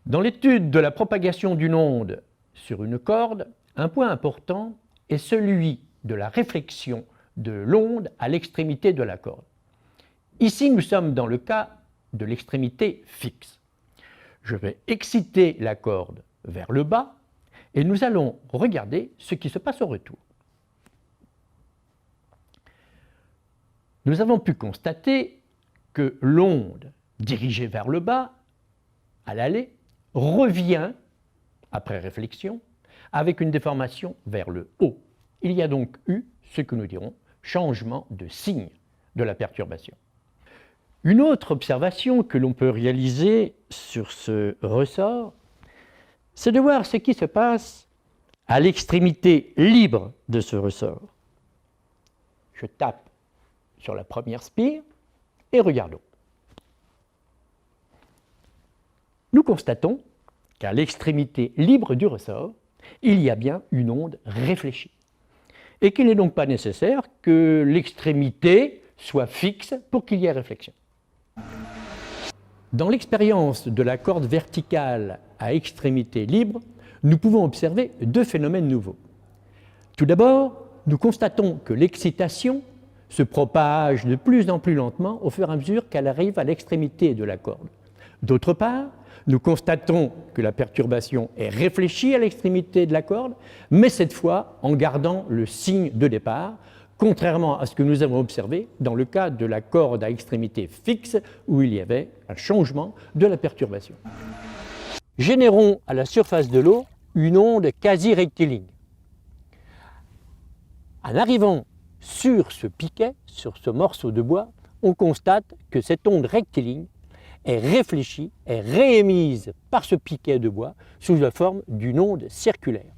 Dans l'étude de la propagation d'une onde sur une corde, un point important est celui de la réflexion de l'onde à l'extrémité de la corde. Ici, nous sommes dans le cas de l'extrémité fixe. Je vais exciter la corde vers le bas et nous allons regarder ce qui se passe au retour. Nous avons pu constater que l'onde dirigée vers le bas, à l'aller, revient, après réflexion, avec une déformation vers le haut. Il y a donc eu ce que nous dirons changement de signe de la perturbation. Une autre observation que l'on peut réaliser sur ce ressort, c'est de voir ce qui se passe à l'extrémité libre de ce ressort. Je tape sur la première spire et regardons. Nous constatons qu'à l'extrémité libre du ressort, il y a bien une onde réfléchie et qu'il n'est donc pas nécessaire que l'extrémité soit fixe pour qu'il y ait réflexion. Dans l'expérience de la corde verticale à extrémité libre, nous pouvons observer deux phénomènes nouveaux. Tout d'abord, nous constatons que l'excitation se propage de plus en plus lentement au fur et à mesure qu'elle arrive à l'extrémité de la corde. D'autre part, nous constatons que la perturbation est réfléchie à l'extrémité de la corde, mais cette fois en gardant le signe de départ, contrairement à ce que nous avons observé dans le cas de la corde à extrémité fixe où il y avait un changement de la perturbation. Générons à la surface de l'eau une onde quasi rectiligne. En arrivant sur ce piquet, sur ce morceau de bois, on constate que cette onde rectiligne est réfléchie, est réémise par ce piquet de bois sous la forme d'une onde circulaire.